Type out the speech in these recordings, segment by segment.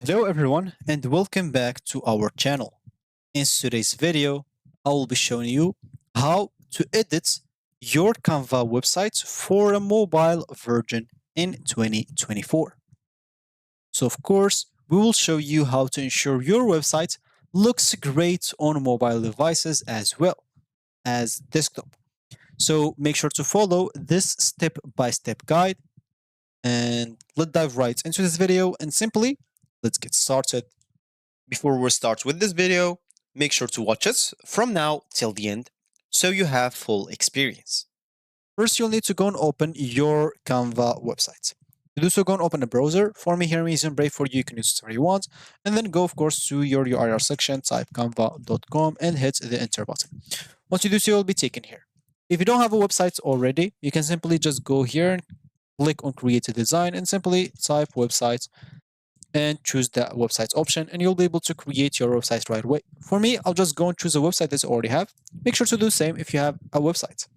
Hello everyone and welcome back to our channel. In today's video, I will be showing you how to edit your Canva website for a mobile version in 2024. So of course, we will show you how to ensure your website looks great on mobile devices as well as desktop. So make sure to follow this step-by-step guide and let's dive right into this video and simply let's get started. Before we start with this video, make sure to watch it from now till the end so you have full experience. First, you'll need to go and open your Canva website. To do so, go and open a browser. For me, here I'm using Brave. For you, you can use whatever you want. And then go, of course, to your URL section, type canva.com and hit the enter button. Once you do so, you'll be taken here. If you don't have a website already, you can simply just go here and click on create a design and simply type website and choose the website option and you'll be able to create your website right away. For me, I'll just go and choose a website that I already have. Make sure to do the same if you have a website.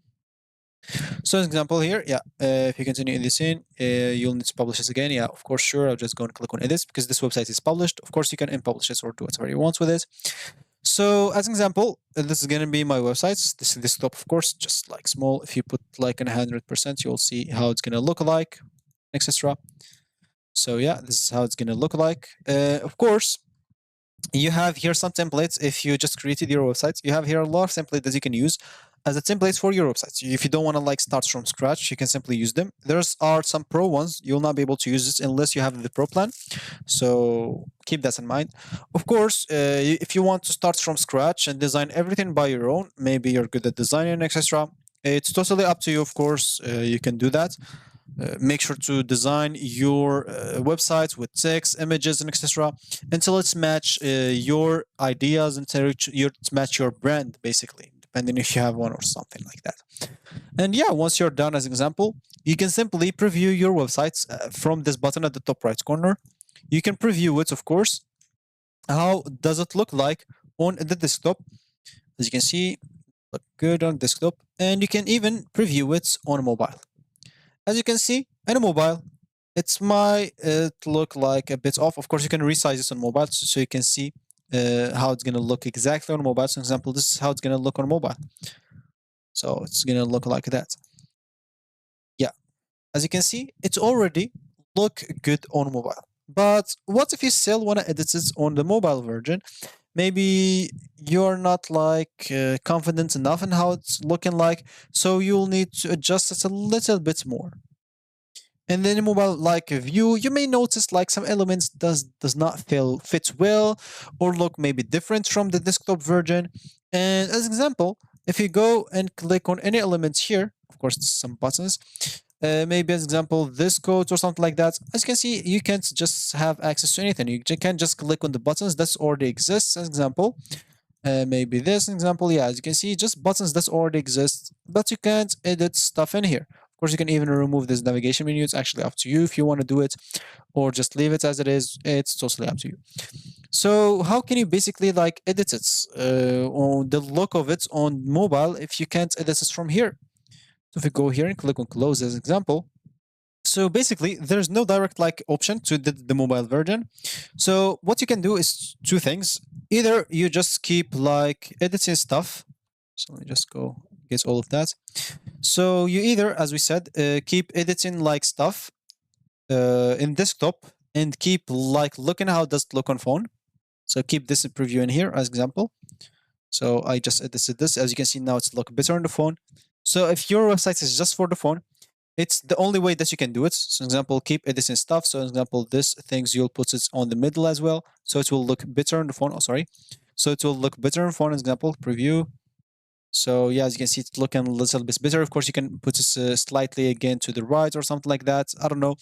So as an example here, if you continue in this you'll need to publish this again. Yeah, of course, sure. I'll just go and click on edit because this website is published. Of course, you can unpublish it or do whatever you want with it. So as an example, this is going to be my website. This is desktop, of course, just like small. If you put like 100%, you'll see how it's going to look like, etc. So yeah, this is how it's going to look like. Of course, you have here some templates. If you just created your website, you have here a lot of templates that you can use as a templates for your website. If you don't want to like start from scratch, you can simply use them. There's are some pro ones. You'll not be able to use this unless you have the pro plan. So keep that in mind. Of course, if you want to start from scratch and design everything by your own, maybe you're good at designing, etc. It's totally up to you. Of course, you can do that. Make sure to design your websites with text, images, and etc. until it's match your ideas, until it's match your brand, basically, depending if you have one or something like that. And yeah, once you're done, as an example, you can simply preview your websites from this button at the top right corner. You can preview it, of course. How does it look like on the desktop? As you can see, look good on desktop, and you can even preview it on mobile. As you can see, in a mobile, it's might look like a bit off. Of course, you can resize this on mobile so you can see how it's going to look exactly on mobile. So, for example, this is how it's going to look on mobile. So it's going to look like that. Yeah, as you can see, it's already look good on mobile. But what if you still want to edit it on the mobile version? Maybe you're not like confident enough in how it's looking like, so you'll need to adjust it a little bit more. And then in mobile like view, you may notice like some elements does not fit well or look maybe different from the desktop version. And as an example, if you go and click on any elements here, of course, some buttons, maybe as example this code or something like that. As you can see, you can't just have access to anything. You can't just click on the buttons that already exists. As example, maybe this example, yeah, as you can see, just buttons that already exist, but you can't edit stuff in here. Of course, you can even remove this navigation menu. It's actually up to you if you want to do it or just leave it as it is. It's totally up to you. So how can you basically like edit it on the look of it on mobile if you can't edit it from here? So if you go here and click on close as example, so basically, there's no direct like option to the mobile version. So what you can do is two things. Either you just keep like editing stuff. So let me just go get all of that. So you either, as we said, keep editing like stuff in desktop and keep like looking how does it look on phone. So keep this preview in here as example. So I just edited this. As you can see now, it's look better on the phone. So if your website is just for the phone, it's the only way that you can do it. So, example, keep editing stuff. So, example, this things you'll put it on the middle as well, so it will look better on the phone. Oh, sorry. So it will look better on phone. Example, preview. So yeah, as you can see, it's looking a little bit better. Of course, you can put this slightly again to the right or something like that. I don't know,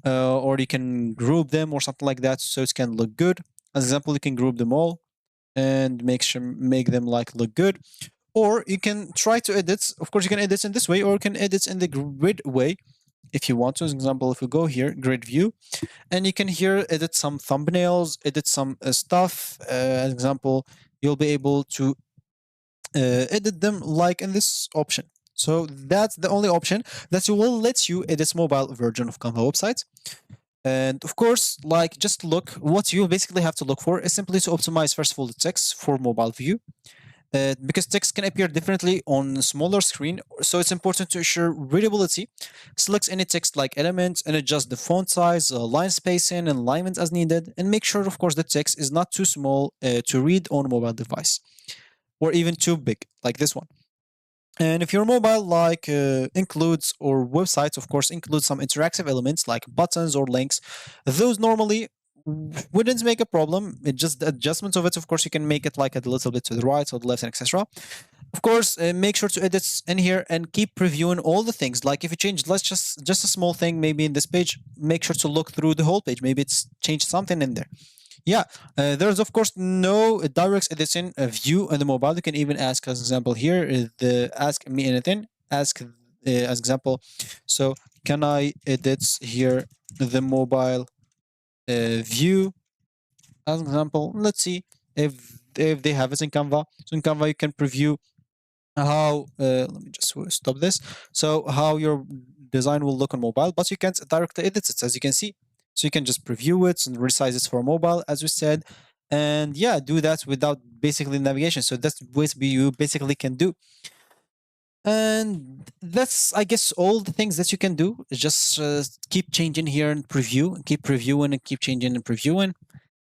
or you can group them or something like that, so it can look good. As example, you can group them all and make them like look good. Or you can try to edit. Of course, you can edit in this way, or you can edit in the grid way if you want to. As an example, if we go here, grid view, and you can here edit some thumbnails, edit some stuff. As example, you'll be able to edit them like in this option. So that's the only option that will let you edit mobile version of Canva website. And of course, like just look, what you basically have to look for is simply to optimize first of all the text for mobile view, because text can appear differently on a smaller screen, so it's important to ensure readability. Select any text-like element and adjust the font size, line spacing, and alignment as needed, and make sure, of course, the text is not too small to read on a mobile device, or even too big, like this one. And if your mobile includes, or websites, of course, include some interactive elements like buttons or links, those normally wouldn't make a problem. It just the adjustments of it. Of course, you can make it like a little bit to the right or the left, and etc. Of course, make sure to edit in here and keep previewing all the things. Like if you change, let's just a small thing, maybe in this page, make sure to look through the whole page. Maybe it's changed something in there. Yeah, there's of course no direct editing view on the mobile. You can even ask, as example here, the ask me anything. Ask as example. So can I edit here the mobile view as example? Let's see if they have it in Canva. So in Canva you can preview how. Let me just stop this. So how your design will look on mobile, but you can't directly edit it as you can see. So you can just preview it and resize it for mobile, as we said, and yeah, do that without basically navigation. So that's what you basically can do. And that's, I guess, all the things that you can do. Just keep changing here and preview, keep previewing and keep changing and previewing.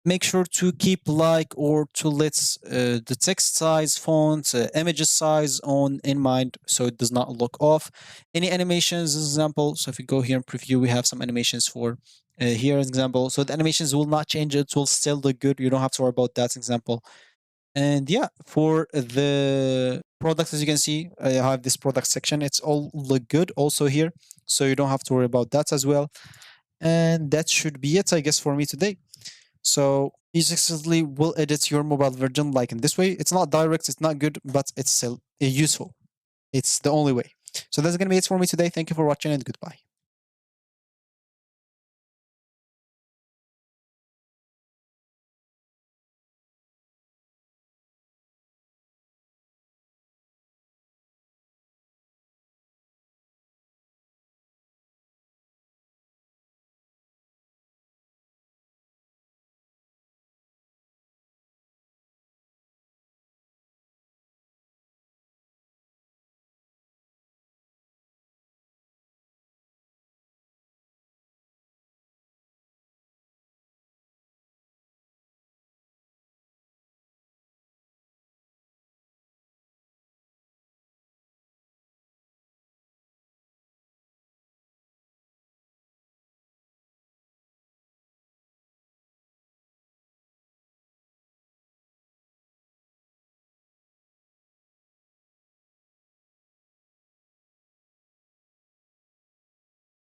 Make sure to keep like or to let the text size, font, images size on in mind so it does not look off. Any animations, as example. So if we go here and preview, we have some animations for here as example. So the animations will not change; it will still look good. You don't have to worry about that example. And yeah, for the products, as you can see, I have this product section. It's all look good also here, so you don't have to worry about that as well. And that should be it, I guess, for me today. So you successfully will edit your mobile version like in this way. It's not direct, it's not good, but it's still useful. It's the only way. So that's going to be it for me today. Thank you for watching and goodbye.